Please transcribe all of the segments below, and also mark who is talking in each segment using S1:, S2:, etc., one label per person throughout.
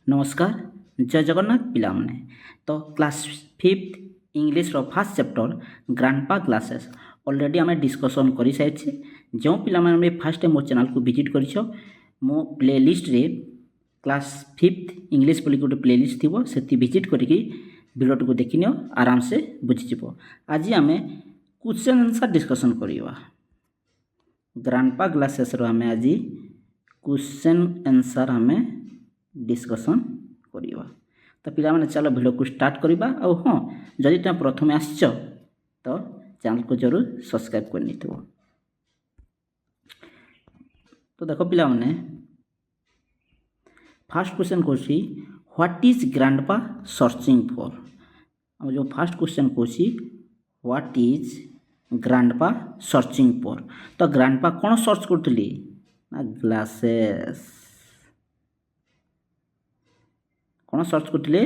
S1: नमस्कार जय जगन्नाथ पिलामने तो class fifth English first chapter grandpa classes already आम डिस्कसन कर सारी जो पिलाने फास्ट मो चैनल को विजिट कर मो प्लेलिस्ट रे क्लास फिफ्थ इंग्लिश बोली गोटे प्लेलिस्ट थी से विजिट करके भिडियो को देखी नियो आराम से बुझीज। आज आम क्वेश्चन आंसर डिस्कसन करवा ग्रांडपा क्लासेस आम आज क्वेश्चन आंसर आम डिस्कसन करवा। तो पिला माने चलो वीडियो को स्टार्ट करवा। आ हाँ जदि तुम प्रथम आस तो चैनल को जरूर सब्सक्राइब करनी थो। तो देखो पिला माने फर्स्ट क्वेश्चन कोसी what is grandpa searching for. हम जो फर्स्ट क्वेश्चन कोसी what is grandpa searching for. तो ग्रांडपा कौन सर्च करथली ना ग्लासेस कौन सर्च करते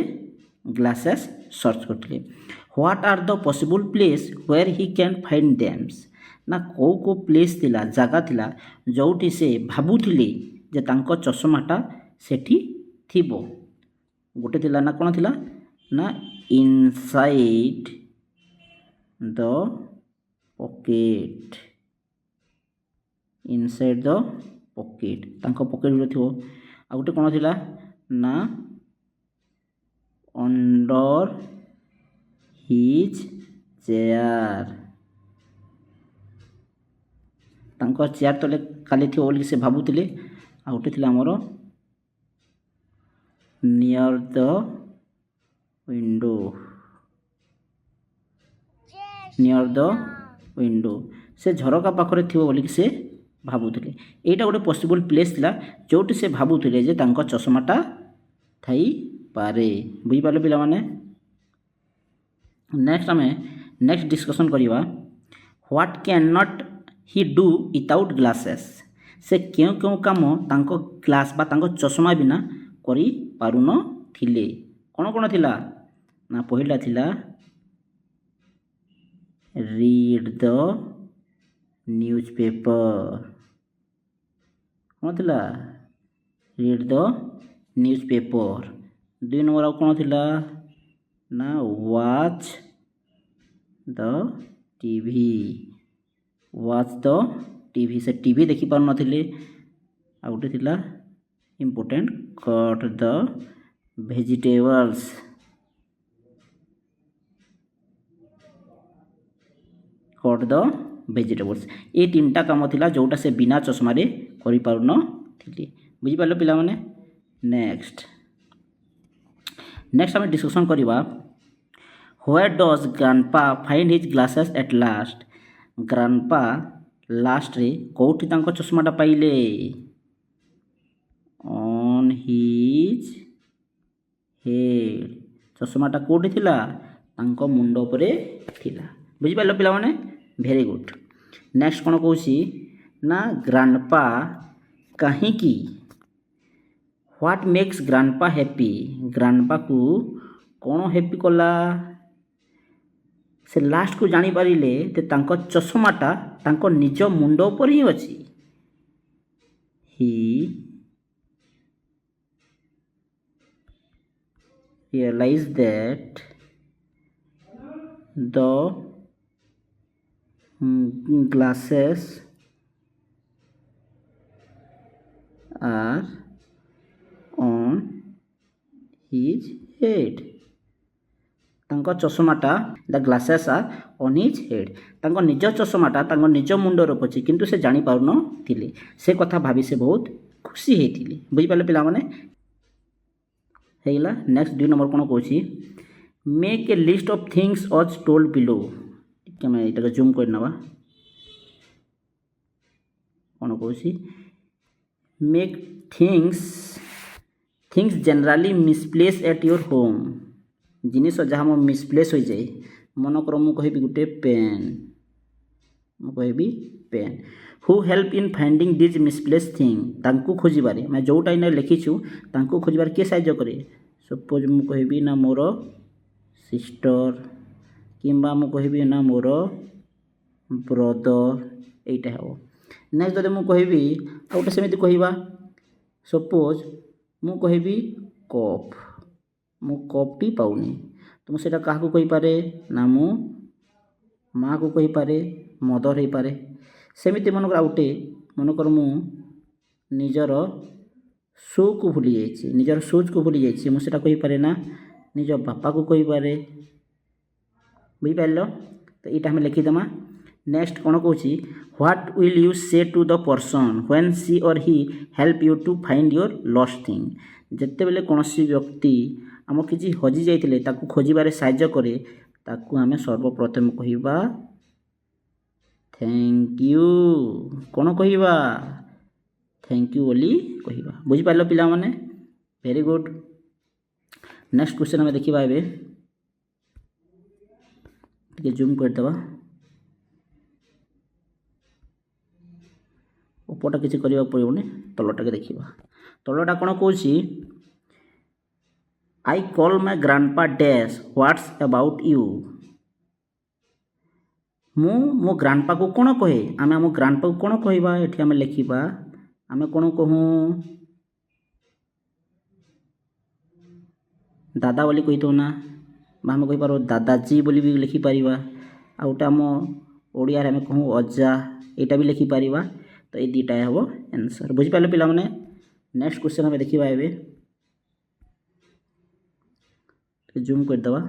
S1: ग्लासेस सर्च करते। What are the possible place where he can find देम्स ना को प्लेस थिला जगह थिला जोटी से भाबुथिले जे तांको चश्माटा सेठी थिबो। गोटे थिला ना कौन थिला ना inside the pocket inside the pocket तांको पॉकेट रे थिबो। आ गोटे कौन थिला ना अंडर हिज चेयर तांको चेयर तले खाली थी बोली से भाबुथिले। आ गोटे थिला हमर नियर द विंडो से झरका पाखरे थिबो बोली से भाबुथिले। एटा गोटे पॉसिबल प्लेस थिला जोटी से भाबुथिले जे तांको चश्माटा थाई पारे। बुझी पारे पिला माने। नेक्स्ट आम नेक्स्ट डिस्कसन करवा what can not he do without glasses से क्यों क्यों काम तांको ग्लास बा तांको चश्मा बिना करी पारुन थिले। कौन कौन थिला ना पहिला थिला रीड द न्यूज़पेपर कौन थिला रीड द न्यूज़पेपर। 2 नंबर कौन थिला ना वॉच द टीवी से टीवी देखी पार नथिले। आ गोटे थिला इम्पोर्टेंट कट द वेजिटेबल्स ये 3टा काम थिला जोटा से बिना चश्मा रे करि पार नथिले। बुझी पारलो पिला माने। नेक्स्ट आम डिस्कसन करवा where does grandpa find his glasses at last. Grandpa last रे कोठी तांको चश्माटा पाइले ऑन हिज हेड चश्माटा कोठी थिला तांको मुंड उपरे थिला। बुझी पाइलो पिला माने वेरी गुड। नेक्स्ट कोन कहूसी ना ग्रांडपा कहीं की व्हाट मेक्स ग्रांडपा हैप्पी ग्रांडपा को कौन हैप्पी कला से लास्ट को जानी पारिले ते तांको चश्माटा तांको निज मुंड पर ही अछि। He realize that the glasses are on his head तांको चश्माटा the glasses are on his head तांको निज चश्माटा तांको निज मुंडर पछि किंतु से जानी पार नथिले से कथा भाबी से बहुत खुशी हेतिले। बुझी पाले पिला माने हेला। नेक्स्ट 2 नंबर कोन कहूची make a list of things as told below. के मैं एटा जूम कर नवा कोन कहूची make things generally misplace at your home जिनिस जहाँ मो मिसप्लेस हो जाए मन कर मु कहबी गोटे pen who help in finding these misplace thing तांको खोजिबारे मैं जोटा इन लिखिछु तांको खोजिबारे के साहाय्य करे। सपोज मु कहबी ना मोर सिस्टर किंबा मु कहबी ना मोर ब्रदर एटा हो। नेक्स्ट जदि मु कहबी आ गोटे सेमिति कहबा सपोज मु कहबी କପ୍ ମୁଁ କପ୍ଟି ପାଉନି ତ ମୁଁ ସେଇଟା କାହାକୁ କହିପାରେ ନା ମୁଁ ମାଆକୁ କହିପାରେ ମଦର ହେଇପାରେ। ସେମିତି ମନେକର ଆଉ ଗୋଟେ ମନେକର ମୁଁ ନିଜର ସୁକୁ ଭୁଲି ଯାଇଛି ନିଜର ସୁଜ୍କୁ ଭୁଲି ଯାଇଛି ମୁଁ ସେଇଟା କହିପାରେ ନା ନିଜ ବାପାକୁ କହିପାରେ। ବୁଝିପାରିଲ ତ ଏଇଟା ଆମେ ଲେଖିଦେମା। ନେକ୍ସଟ କ'ଣ କହୁଛି what will you say to the person when she or he help you to find your lost thing. ଯେତେବେଳେ କୌଣସି ବ୍ୟକ୍ତି ଆମ କିଛି ହଜି ଯାଇଥିଲେ ତାକୁ ଖୋଜିବାରେ ସାହାଯ୍ୟ କରେ ତାକୁ ଆମେ ସର୍ବପ୍ରଥମେ କହିବା ଥ୍ୟାଙ୍କ ୟୁ। କ'ଣ କହିବା ଥ୍ୟାଙ୍କ ୟୁ ବୋଲି କହିବା। ବୁଝିପାରିଲ ପିଲାମାନେ ଭେରି ଗୁଡ୍। ନେକ୍ସଟ କ୍ୱେଶ୍ଚନ୍ ଆମେ ଦେଖିବା ଏବେ ଟିକେ ଜୁମ୍ କରିଦେବା। ଉପରଟା କିଛି କରିବାକୁ ପଡ଼ିବନି ତଳଟାକେ ଦେଖିବା। ତଳଟା କ'ଣ କହୁଛି I call my grandpa dash what's about you. ମୁଁ ମୋ ଗ୍ରାଣ୍ଡପାକୁ କ'ଣ କହେ ଆମେ ଆମ ଗ୍ରାଣ୍ଡପାକୁ କ'ଣ କହିବା ଏଠି ଆମେ ଲେଖିବା ଆମେ କ'ଣ କହୁ ଦାଦା ବୋଲି କହିଥାଉ ନା ବା ଆମେ କହିପାରିବା ଦାଦାଜୀ ବୋଲି ବି ଲେଖିପାରିବା। ଆଉ ଗୋଟେ ଆମ ଓଡ଼ିଆରେ ଆମେ କହୁ ଅଜା ଏଇଟା ବି ଲେଖିପାରିବା। ତ ଏଇ ଦୁଇଟା ହେବ ଆନ୍ସର୍। ବୁଝିପାରିଲେ ପିଲାମାନେ। ନେକ୍ସଟ କ୍ୱେଶ୍ଚନ୍ ଆମେ ଦେଖିବା ଏବେ ଜୁମ୍ କରିଦେବା।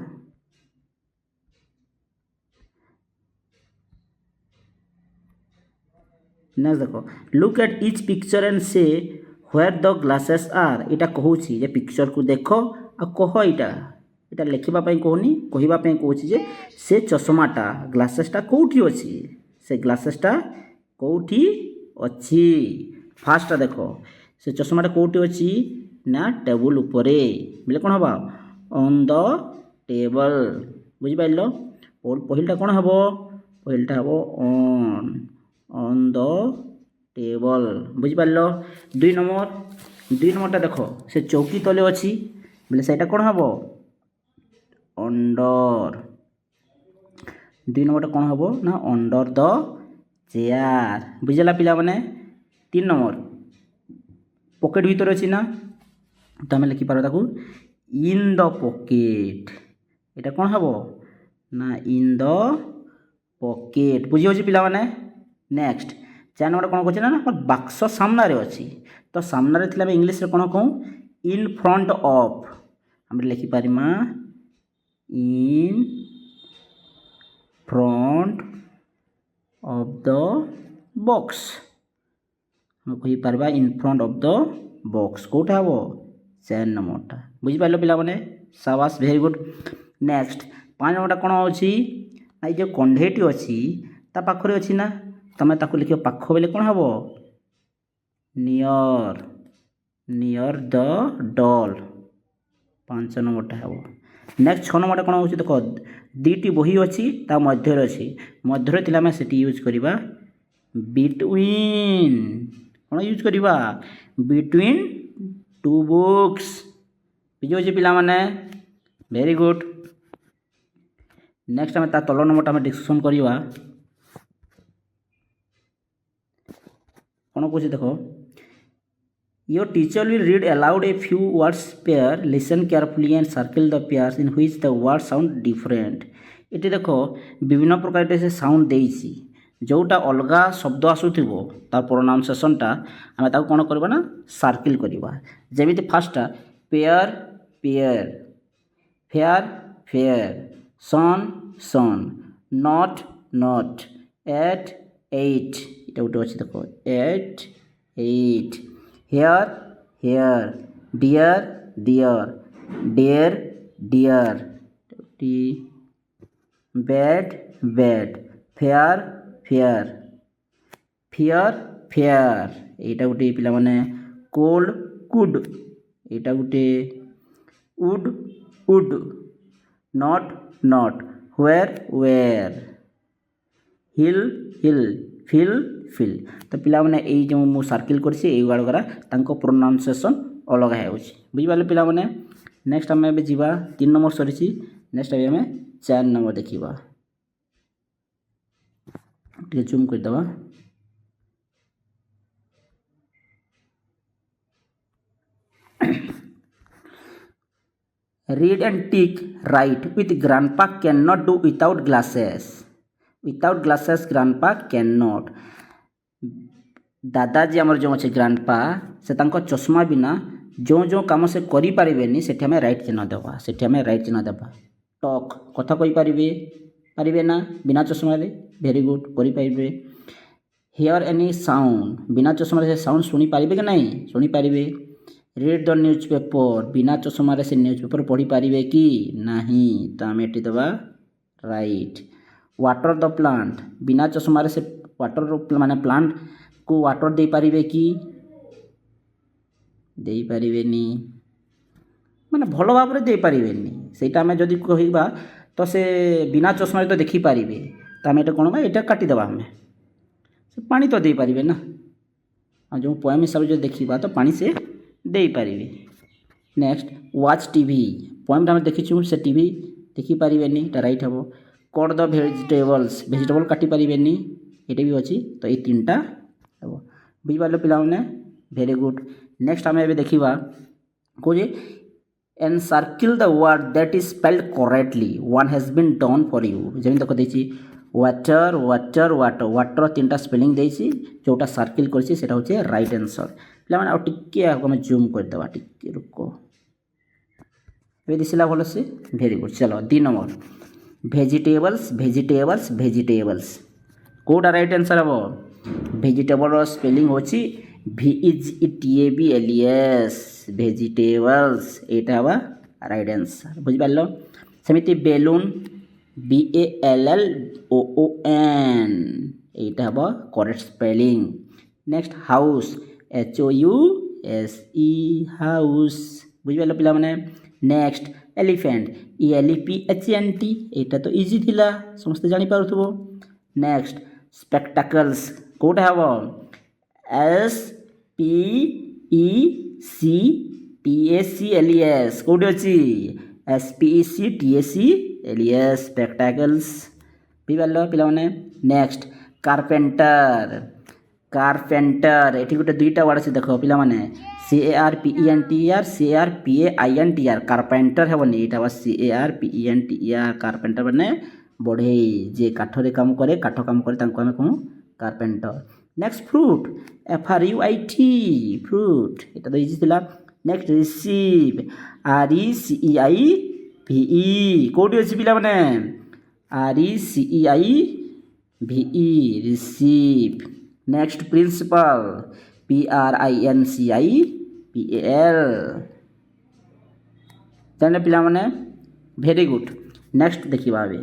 S1: ନେକ୍ସଟ ଦେଖ look at each picture and ସେ ହ୍ୱେର୍ ଦ ଗ୍ଲାसेस ଆର୍। ଏଇଟା କହୁଛି ଯେ ପିକ୍ଚରକୁ ଦେଖ ଆଉ କହ ଏଇଟା ଏଇଟା ଲେଖିବା ପାଇଁ କହୁନି କହିବା ପାଇଁ କହୁଛି ଯେ ସେ ଚଷମାଟା ଗ୍ଲାसेसଟା କେଉଁଠି ଅଛି ସେ ଗ୍ଲାसेସଟା କେଉଁଠି ଅଛି। ଫାର୍ଷ୍ଟଟା ଦେଖ ସେ ଚଷମାଟା କେଉଁଠି ଅଛି ନା ଟେବୁଲ ଉପରେ ବୋଲେ କ'ଣ ହେବ ଅନ୍ ଦ ଟେବଲ୍। ବୁଝିପାରିଲ ପହିଲଟା କ'ଣ ହେବ ପହିଲଟା ହେବ ଅନ୍ ଦ ଟେବଲ୍। ବୁଝିପାରିଲ। ଦୁଇ ନମ୍ବରଟା ଦେଖ ସେ ଚୌକି ତଳେ ଅଛି ବୋଲେ ସେଇଟା କ'ଣ ହେବ ଅଣ୍ଡର। ଦୁଇ ନମ୍ବରଟା କ'ଣ ହେବ ନା ଅଣ୍ଡର ଦ ଚେୟାର। ବୁଝିଲା ପିଲାମାନେ। 3 ନମ୍ବର ପକେଟ ଭିତରେ ଅଛି ନା ତ ଆମେ ଲେଖିପାରିବା ତାକୁ ଇନ୍ ଦ ପକେଟ୍। ଏଇଟା କ'ଣ ହେବ ନା ଇନ୍ ଦ ପକେଟ୍। ବୁଝିହେଉଛି ପିଲାମାନେ। ନେକ୍ସଟ 4 ନମ୍ବରଟା କ'ଣ କହୁଛି ନା ବାକ୍ସ ସାମ୍ନାରେ ଅଛି ତ ସାମ୍ନାରେ ଥିଲେ ଆମେ ଇଂଲିଶରେ କ'ଣ କହୁ ଇନ୍ ଫ୍ରଣ୍ଟ ଅଫ୍। ଆମେ ଲେଖିପାରିବା in front of the box. ଆମେ କହିପାରିବା in front of the box କେଉଁଟା ହେବ 4 ନମ୍ବରଟା। ବୁଝିପାରିଲ ପିଲାମାନେ ସାବାସ ଭେରି ଗୁଡ୍। ନେକ୍ସଟ 5 ନମ୍ବରଟା କ'ଣ ଅଛି ନା ଏଇ ଯେଉଁ କଣ୍ଢେଇଟି ଅଛି ତା ପାଖରେ ଅଛି ନା ତମେ ତାକୁ ଲେଖିବ ପାଖ ବୋଲେ କ'ଣ ହେବ ନିୟର ଦ ଡଲ୍। 5 ନମ୍ବରଟା ହେବ। ନେକ୍ସଟ 6 ନମ୍ବରଟା କ'ଣ ହେଉଛି ଦେଖ ଦୁଇଟି ବହି ଅଛି ତା ମଧ୍ୟରେ ଅଛି ମଧ୍ୟରେ ଥିଲେ ଆମେ ସେଠି ୟୁଜ୍ କରିବା ବିଟୱିନ୍। କ'ଣ ୟୁଜ୍ କରିବା ବିଟୱିନ୍ ଟୁ ବୁକ୍ସ। ବୁଝିହେଉଛି ପିଲାମାନେ ଭେରି ଗୁଡ୍। ନେକ୍ସଟ ଆମେ ତା ତଳ ନମ୍ବରଟା ଆମେ ଡିସ୍କସନ୍ କରିବା। କ'ଣ କହୁଛି ଦେଖ your teacher will read aloud a few words pair listen carefully and circle the pairs in which the words sound different। ଏଠି ଦେଖ ବିଭିନ୍ନ ପ୍ରକାର ସେ ସାଉଣ୍ଡ ଦେଇଛି ଯେଉଁଟା ଅଲଗା ଶବ୍ଦ ଆସୁଥିବ ତା ପ୍ରୋନାଉନ୍ସିଏସନଟା ଆମେ ତାକୁ କ'ଣ କରିବା ନା ସାର୍କିଲ୍ କରିବା। ଯେମିତି ଫାର୍ଷ୍ଟଟା pair pear fair fare sun son not knot ate eight ଏଇଟା ଗୋଟେ ଅଛି ଦେଖ ate eight hair hare dear deer dare dear bed bed fair fare fear fair ଏଇଟା ଗୋଟେ ପିଲାମାନେ କୋଲ୍ଡ କୁଡ୍ ଏଇଟା ଗୋଟେ wood would not knot where wear hill hill fill fill. ତ ପିଲାମାନେ ଏଇ ଯେଉଁ ମୁଁ ସାର୍କିଲ୍ କରିଛି ଏଇ ଗୁଡ଼ାକର ତାଙ୍କ ପ୍ରୋନାଉନ୍ସିଏସନ୍ ଅଲଗା ହେଉଛି। ବୁଝିପାରିଲେ ପିଲାମାନେ। ନେକ୍ସଟ ଆମେ ଏବେ ଯିବା 3 ନମ୍ବର ସରିଛି ନେକ୍ସଟ ଏବେ ଆମେ 4 ନମ୍ବର ଦେଖିବା। ଟିକେ ଜୁମ୍ କରିଦେବା। read and tick right with grandpa cannot do without glasses. Without glasses grandpa cannot. दादाजी आमर जो अच्छे ग्रांडपा से तांको चश्मा बिना जो जो कम से करि पारिबेनी सेठी हमें राइट चिन्ह देबा. सेठी हमें राइट चिन्ह देबा. टॉक कथा कहि पारिबे ना बिना चश्मा रे. वेरी गुड करि पारिबे. हियर एनी साउंड बिना चश्मा रे साउंड सुनी पारिबे कि नहीं सुनी पारिबे. रीड द न्यूज़पेपर बिना चश्मा रे से न्यूज़पेपर पढ़ी पारिबे कि नहीं तो आम एटी देबा राइट. वाटर द प्लांट बिना चश्मा रे से वाटर माने प्लांट को वाटर दे पारिबे कि दे पारिबेनी माने भल भाव रे दे पारिबेनी. सेटा आमे जदी कहिबा तो से बिना चश्मा रे तो देखि पारिबे तो आमे एटा कोन बा एटा काटी देबा. हमें से पानी तो दे पारिबे ना. आ जो पोएम हिसाब जो देखिबा तो पानी से दे पारिबे. नेक्स्ट वाच टीवी पोएम हम देखिछु से टीवी देखि पारिबेनी एटा राइट हबो. कट द वेजिटेबल्स वेजिटेबल काटी पारिबेनी एटा भी अछि तो ए तीनटा हबो. बुझिबालो पिला माने वेरी गुड. नेक्स्ट आमे एबे देखिबा को जे encircle the word that is spelled correctly one has been done for you. Zeme देखो देछि वाटर वाटर वाटर वाटर तीनटा स्पेलिंग देछि जोटा सर्किल करछि सेटा होचे राइट आंसर. पिला माने आ टिके हम जूम कर देबा. टिके रुको ए दिसला भलो से वेरी गुड. चलो 2 नंबर वेजिटेबल्स वेजिटेबल्स वेजिटेबल्स कोडा राइट आंसर हबो. वेजिटेबल रो स्पेलिंग होछि VEGETABLES वेजिटेबल्स एटा हबा राइट आंसर. बुझि पालो. सेमिति बेलून BALLOON एटा हबा correct spelling. Next house HOUSE house. बुझि पालो पिला माने. नेक्स्ट एलिफेंट ELEPHANT एटा तो इजी थिला समस्त जानि पारुथबो. नेक्स्ट स्पेक्टाकल्स कोडा हबो SPECTACLES कोडे अछि SPECTACLES स्पेक्टाकल्स. पिबालो पिला माने. नेक्स्ट कारपेंटर कारपेंटर एठी गुटे दुईटा वर्ड अछि देखो पिला माने CARPENTER CARPAINTER कारपेंटर हेबनी एटा बस CARPENTER कारपेंटर माने बढ़ई जे काठरे काम करे काठ काम करे तांको हम कहू carpenter. Next fruit FRUIT fruit एटा तो इजी थिला. नेक्स्ट रिसीव RECEIVE कोडी अछि पिला माने RECEIVE receive. Next principle PRINCIPAL जाने पिला माने वेरी गुड. नेक्स्ट देखिबा आबे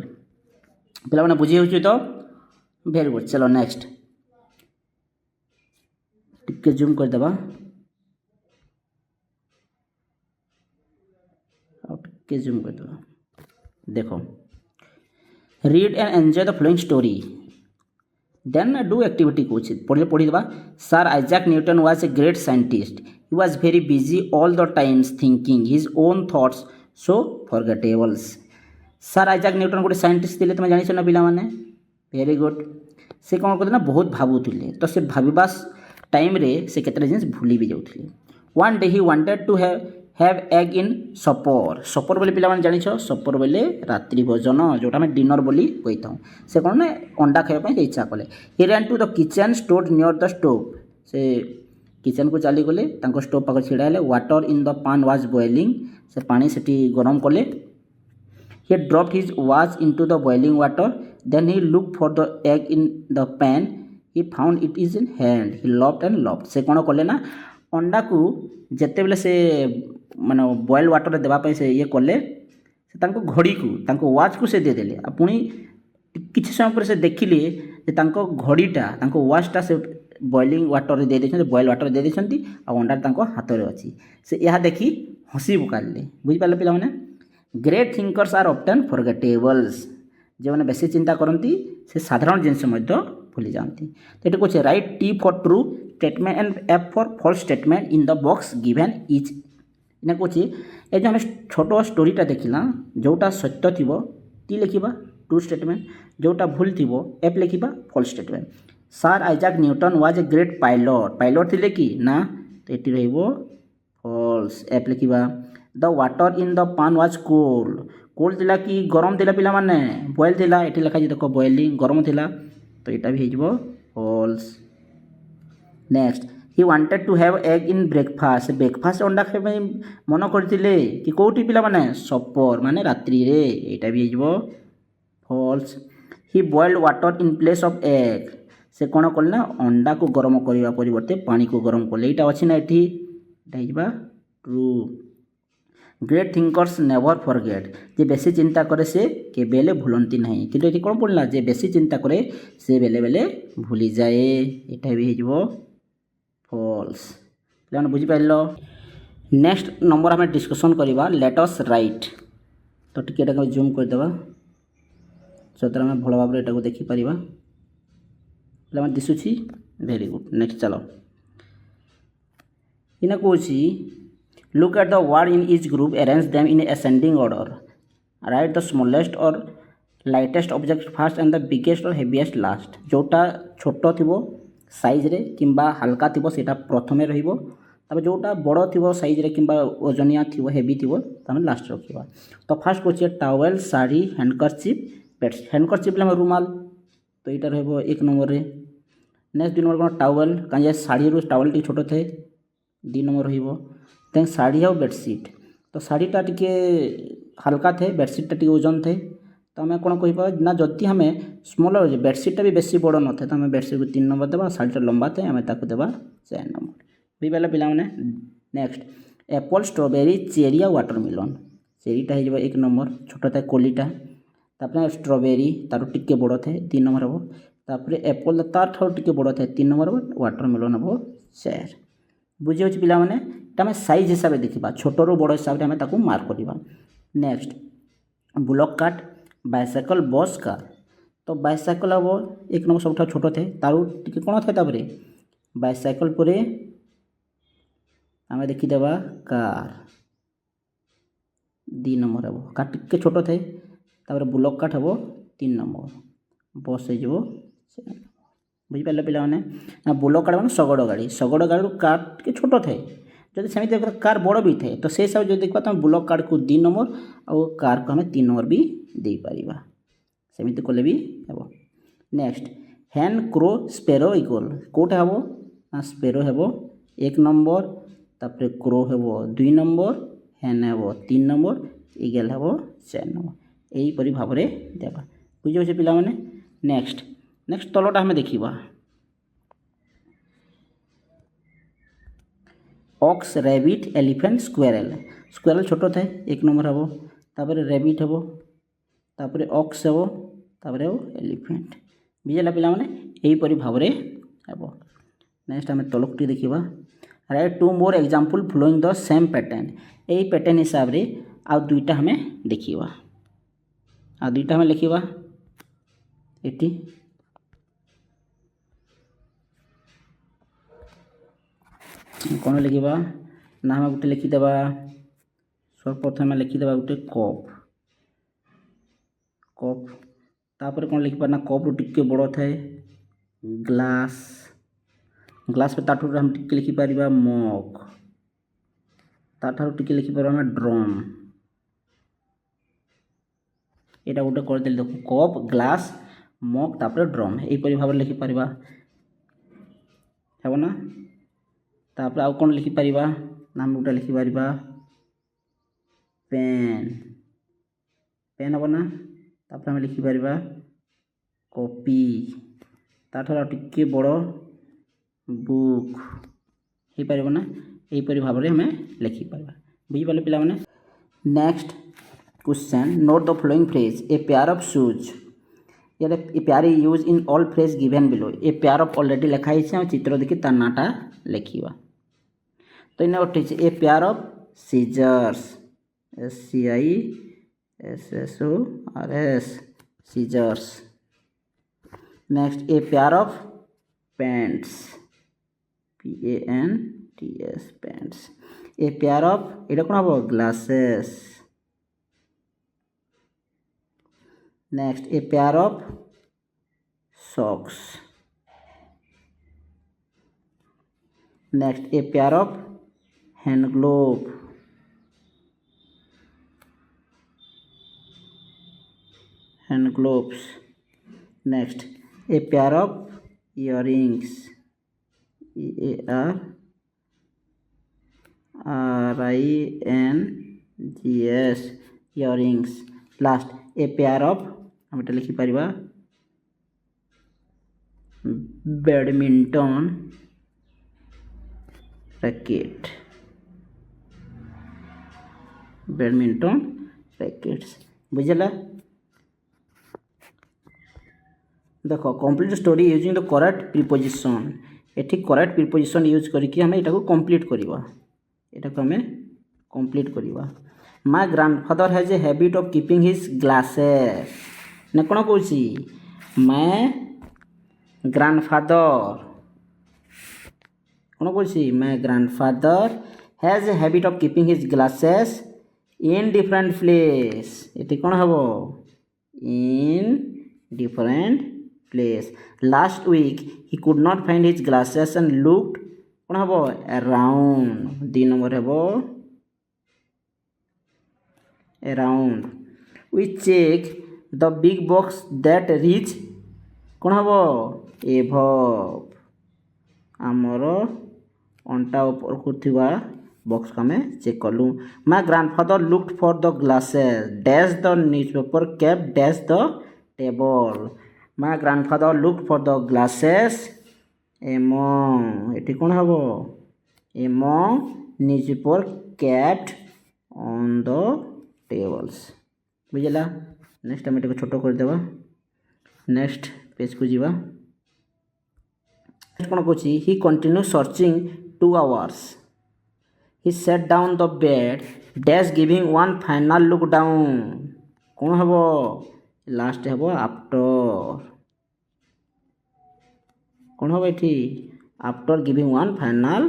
S1: पिला माने बुझी होछि तो वेरी गुड. चलो नेक्स्ट टिके जूम कर देबा. टिके जूम कर देबा. देखो read and enjoy the following story then do activity कुछ पढ़े पढ़ी देबा. Sir Isaac Newton was a great scientist he was very busy all the times thinking his own thoughts so forgetful. Sir Isaac Newton गोटे scientist थे तुम जानी ना पिला माने. Very good. से कौन करते ना बहुत भावुले तो से भाविबा टाइम रे से केतरा जिनिस भूली भी जाउथिले. One day he wanted to have egg in supper. Supper बोले पिला माने जानि छ सपर बोले रात्रि भोजन जोटा में डिनर बोली कहिताऊ. से कौन ना अंडा खाइबा पई इच्छा कले. He ran to the kitchen stood near the stove. से किचन को चली गले तांको स्टोव पाख छिड़ा हेले. Water in the pan was boiling से पानी सेठी गरम कले. He dropped his watch into the boiling water. Then he looked for the egg in the pan. He found it is in hand. He laughed and laughed. से कौन कले ना अंडा को जेते बेले से माने बॉइल वाटर देबा पई से ये कले से तांको घड़ी को तांको वाच को से दे देले. पुणी किछि समय पर से देखिले जे तांको घड़ीटा तांको वाचटा से बॉइलिंग वाटर दे देछन बॉइल वाटर दे देछन आ अंडा तांको हाथ रे अछि. से यहा देखि हसी बुकाले. बुझि पाले पिला माने. Great thinkers are often forgetful. जो मैंने बेसी चिंता करती से साधारण जिनस भूली जाती. तो ये कहे write T for true statement and F for false statement in the box given each. इना कहे ये जो आम छोट स्टोरीटा देखला जोटा सत्य थी टी लिखा ट्रू स्टेटमेंट जोटा भूल थी F लिखा false statement. Sir Isaac Newton was a great pilot. Pilot थे कि ना तो ये फॉल्स F लिखा. The water in the pan was cold. Cold ଥିଲା କି ଗରମ ଥିଲା ପିଲାମାନେ? ବଏଲ୍ ଥିଲା। ଏଠି ଲେଖାଯାଇଛି ଦେଖ ବଏଲିଂ, ଗରମ ଥିଲା। ତ ଏଇଟା ବି ହେଇଯିବ false. Next, he wanted to have egg in breakfast. Breakfast ଅଣ୍ଡା ଖାଇବା ପାଇଁ ମନ କରିଥିଲେ କି କେଉଁଠି ପିଲାମାନେ? ସପର ମାନେ ରାତ୍ରିରେ। ଏଇଟା ବି ହେଇଯିବ false. He boiled water in place of egg. ସେ କ'ଣ କଲେ ନା ଅଣ୍ଡାକୁ ଗରମ କରିବା ପରିବର୍ତ୍ତେ ପାଣିକୁ ଗରମ କଲେ। ଏଇଟା ଅଛି ନା ଏଠି, ଏଇଟା ହେଇଯିବା true. Great thinkers never forget. ଯେ ବେଶୀ ଚିନ୍ତା କରେ ସେ କେବେ ହେଲେ ଭୁଲନ୍ତି ନାହିଁ। କିନ୍ତୁ ଏଠି କ'ଣ ପଡ଼ିଲା? ଯେ ବେଶୀ ଚିନ୍ତା କରେ ସେ ବେଲେ ବେଲେ ଭୁଲିଯାଏ। ଏଇଟା ବି ହେଇଯିବ ଫଲ୍ସ। ପିଲାମାନେ ବୁଝିପାରିଲ? ନେକ୍ସଟ ନମ୍ବର ଆମେ ଡିସ୍କସନ୍ କରିବା ଲେଟସ୍ ରାଇଟ୍। ତ ଟିକେ ଏଟାକୁ ଜୁମ୍ କରିଦେବା, ଯଦ୍ୱାରା ଆମେ ଭଲ ଭାବରେ ଏଟାକୁ ଦେଖିପାରିବା। ପିଲାମାନେ ଦିଶୁଛି? Very good. ନେକ୍ସଟ ଚାଲ, ଇନା କହୁଛି look at the word in each group, arrange them in ascending order, write the smallest or lightest object first and the biggest or heaviest last। जोटा छोट थिबो साइज रे किंबा हल्का थिबो सेटा प्रथमे रहिबो, तबे जोटा बड़ थिबो साइज रे किंबा ओजनिया थिबो हेवी थिबो तमे लास्ट रखिबा। तो फर्स्ट कोचे towel, sari, handkerchief, beds. Handkerchief ले रुमाल, तो एटा रहबो एक नंबर रे। नेक्स्ट 2 नंबर कोन टावेल, काजे साड़ी रो टावेल टी छोटो थे, 2 नंबर रहिबो। देन साड़ी और बेडसीट, तो साड़ीटा टी हल्का थे, बेडसीटा टी ओजन थे। तो आम कौन कह ना जदि आम स्मॉल अच्छे बेडसीटा भी बेसी बड़ न थे तो आम बेडसीट को 3 नंबर देवा, साड़ीटा लंबा थे आम ताको देवा 4 नंबर। बुझिपारे पिलाने? नेक्स्ट एप्पल, स्ट्रॉबेरी, चेरी और वाटरमेलन। चेरीटा हो 1 नंबर, छोट था कोलीटा। तापर स्ट्रॉबेरी तार टिके बड़ थे 3 नंबर हम। तापर एप्पल तार टिके बड़ थे 3 नंबर हम। वाटरमेलन हम 4। बुझे पिलाने? आम साइज हिसाब से देखा, छोटू बड़ हिसाब से आम मार्क करवा। नेक्स्ट बुलक कार्ट, बायसाइकल, बस, कार। तो बायसाइकल हम 1 नंबर सब छोट थे, तार टी कौन थे तापर बायसाइकल पर आम देखीदेवा कार 2 नंबर हम। कार टी छोट थे, तापर बुलक कार्ट हम 3 नंबर, बस हो 4 नंबर। बुझिपारे पिलाने? ना बुलक कार्ट मैंने शगड़ गाड़ी, शगड़ गाड़ी कार टी छोट थे, जब सेमती कार बड़ भी थे तो से हिसाब से देखा तो बुलक कार्ड को 2 नंबर और कार को हमें 3 नंबर भी दे पारिबा, सेमती कले भी हेबो। नेक्स्ट हैन, क्रो, स्पेरो इक्वल। कोटा हेबो ना स्पेरो हेबो 1 नंबर, तापर क्रो हेबो 2 नंबर, हैन हेबो 3 नंबर, इगल हेबो 4 नंबर। यही परि भाव रे देबा। बुझि होछे पिला माने? नेक्स्ट तलटा हमें देखिबा। Ox, rabbit, elephant, squirrel. Squirrel छोट थे 1 नंबर हम। तापर रैबिट हम, तापर ऑक्स हम, तापर एलिफेंट। बुझेगा पिलाने? यहीपरि भाव रे हेबो। नेक्स्ट आम तलकटी देखा। Right 2 more example following the same pattern. यही पैटर्न हिसाब रे आ दुईटा हमें देखा, आ दुईटा हमें लिखा ये कौन लिखा ना हम गोटे लिखिदेवा। सर्वप्रथम लिखिदेवा गोटे कप, कप तापर कौन लिखिपार ना कप टिके बड़ थाए ग्लास, ग्लास पे ताठू हम टिके लिखिपार मग, ताठू टिके लिखिपार आम ड्रम। यहाँ गोटे करदेली देख कप, ग्लास, मग तापर ड्रम, यहीपरि भाव लिखिपार हेब ना। तापर आउ कौन लिखिपार ना हम गोटे लिखिपार पेन, पेन हम ना। तापर आम लिखिपार कॉपी, ताठू टिके बड़ बुक, हो पार ना। यहीपरि भाव में हमें लिखिपार। बुझिपारे पिलाने? Next question, note the following phrase. A pair of shoes, ये pair use in all phrase given below. A pair of already लिखाई है, चित्र देखी तार नाटा लिखा। तो इन उठे a pair of scissors, SCISSORS, scissors. Next a pair of pants, PANTS, pants. A pair of ये कौन हम glasses. Next a pair of socks. Next a pair of hand glove. hand gloves. Next, a pair of earrings. EARRINGS, earrings. Last, a pair of ଆମେ ଏଟା ଲେଖିପାରିବା badminton racket, badminton rackets. बुझला देखो complete story using the correct preposition. एठी correct preposition use करके हमें एटा को complete करवा, एटा को हमें कंप्लीट करवा। My grandfather has a habit of keeping his glasses ने कोन कहूची माय ग्रैंडफादर कोन कहूची my grandfather has a habit of keeping his glasses in different place. एठी कोन हबो in different place. Last week he could not find his glasses and looked कोन हबो around। 2 number हबो around। We check the big box that reach कोन हबो above। हमरो अंटा ऊपर को थिबा बॉक्स का में चेक करलु। My grandfather looked for the glasses dash the newspaper kept dash the table। My grandfather looked for the glasses among एठी कोन हबो among newspaper kept on the tables। बुझला नेक्स्ट हम एटा छोटो कर देबा। नेक्स्ट पेज को जीवा। नेक्स्ट कोन कहूची he continued searching 2 hours। he sat down the bed dash giving one final look down कोन हबो लास्ट हबो आफ्टर कोन हबो एठी after giving one final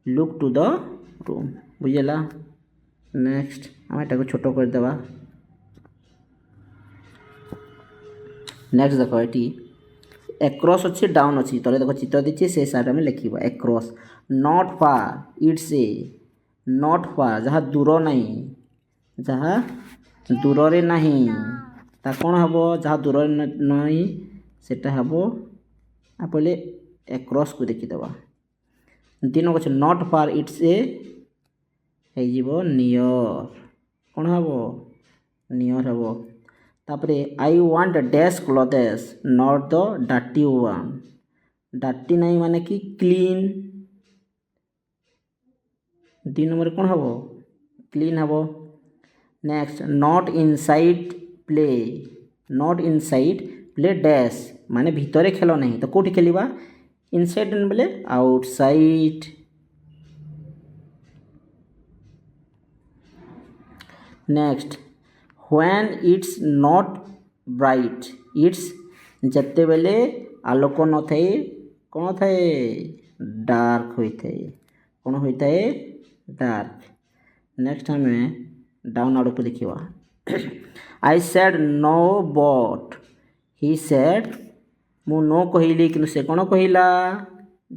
S1: look to the room. बुझला नेक्स्ट हम एटा को छोटो कर देबा। नेक्स्ट देखो एठी एक्रॉस अच्छी डाउन अच्छी तले देखो चित्र दिछि से साइड में लिखिबा across not far it's a not far जहाँ दूर नहीं जहाँ दूर रे नहीं ता कोन हबो जहाँ दूर नहीं सेटा हबो आपले एक्रॉस को देखि देबा। 3 नंबर छ नॉट फार इट्स ए हे जीवो नियर कोन हबो नियर हबो। तापरे I want dash clothes not the dirty one. Dirty नहीं माने कि क्लीन। 3 नंबर कोन हबो क्लीन हबो। Next not inside play not inside play dash माने भितरे खेल नहीं तो कोठी खेलिबा इनसाइड बोले outside. Next when it's not bright it's जते बेले आलोक न थाए कोन थाए डार्क होई थाए कोन होई थाए डार्क। नेक्स्ट हमें डाउन आड़ को देखिवा। I said no but he said मु नो कहिली कि से कोन कहिला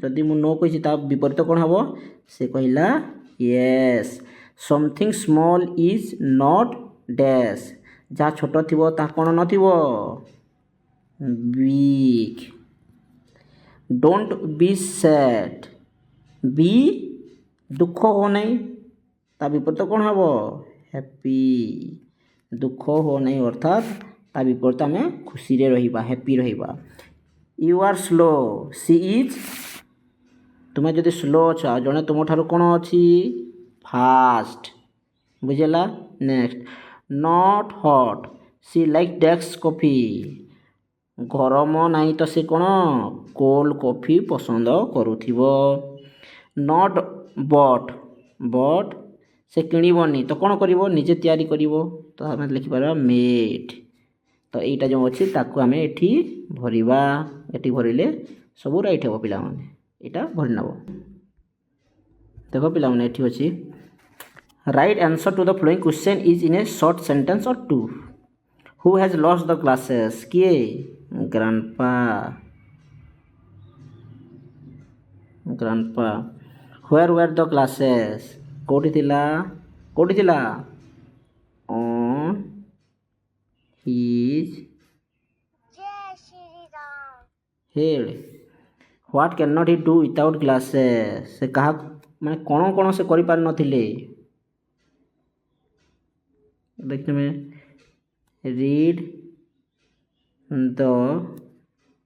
S1: जदि मु नो कहि ता विपरीत कोन हबो से कहिला yes. Something small is not dash जहाँ छोट थिबो ता कोन नथिबो big. Don't be sad be दुख हो नहीं ता विपरीत कोन हबो हैप्पी। दुख हो नहीं अर्थात ता विपरीत में खुशी रे रहिबा हैप्पी रहिबा। You are slow see is तुम्हें जदि स्लो अच्छा जड़े तुम ठार कौन अच्छी फास्ट। बुझेगा next not hot see like desk coffee गरम नहीं तो सी कौन कोल्ड कॉफी पसंद करुथिबो। नॉट बट बट से किणवनी तो कौन करिवो निजे तैयारी करिवो तो हमें लिखिपार मेड। तो यहीटा जो अच्छी ताकू आम एठी भरवा एठी भरले सब राइट हे पिला माने एटा भरी नब। देखो पिला माने एठी अछि write answer to the following question is in a short sentence और two. Who has lost the glasses किए grandpa grandpa. Where were the glasses कोठी थिला on his head. What cannot he do without glasses? ସେ କାହା ମାନେ କ'ଣ ସେ କରିପାରିନଥିଲେ ଦେଖିବେ read the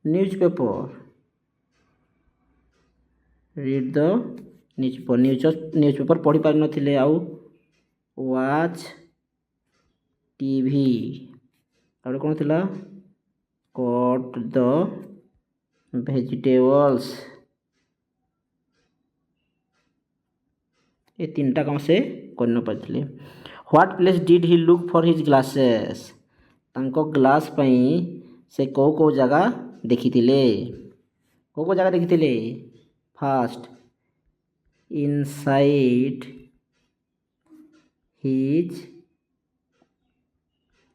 S1: newspaper. read the newspaper ପଢ଼ି ପାରିନଥିଲେ ଆଉ watch TV ଆଉ କ'ଣ ଥିଲା cut the vegetables. ଏ ତିନିଟା କାମ ସେ କରିନପାରିଥିଲେ. What place did he look for his glasses? ତାଙ୍କ ଗ୍ଲାସ୍ ପାଇଁ ସେ କେଉଁ ଜାଗା ଦେଖିଥିଲେ କେଉଁ ଜାଗା ଦେଖିଥିଲେ ଫାର୍ଷ୍ଟ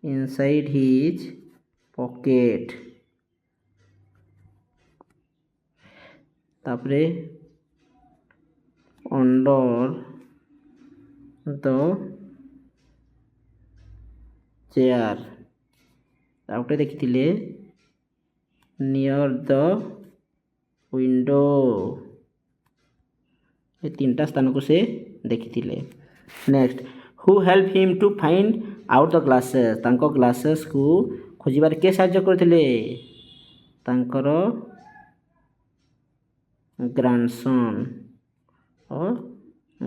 S1: inside his pocket. तापरे under the chair. तापरे देखिथिले near the window. ये तीनटा स्थान को से देखिथिले. Next who helped him to find out the glasses. तांको ग्लासेस को खोजिबार के साहाय्य करथिले तांकर ग्रैंडसन और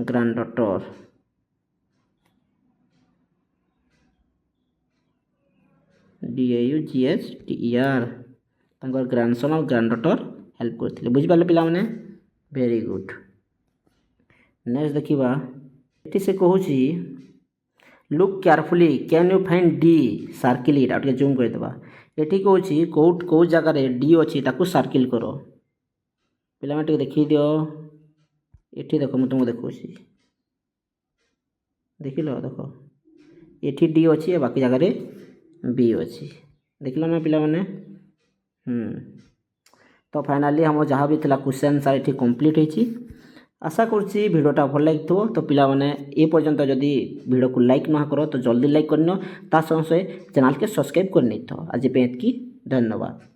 S1: ग्रैंडडॉटर. DAUGHTER तांकर ग्रैंडसन और ग्रैंडडॉटर हेल्प करथिले. बुझि पाले पिला माने वेरी गुड. नेक्स्ट देखिबा एठी से कहूची look carefully can you find the circle it. Out के जूम कर देबा. एठी कहूची को जगह रे डी अछि ताकू सर्किल करो. पिला माने देखि दियो एठी देखो म तुमको देखौची देखिलो देखो एठी डी अछि बाकी जगह रे बी अछि देखिलो ना पिला माने. तो फाइनली हम जहाँ भी थिला क्वेश्चन सार एठी कंप्लीट होईची. आशा करछि भिडियोटा भल लागिथो. तो पिला माने ए पर्यंत जदि भिडियो को लाइक न करो तो जल्दी लाइक करनियो ता संगे चैनल के सब्सक्राइब करनिथो. आज पे एतकी धन्यवाद.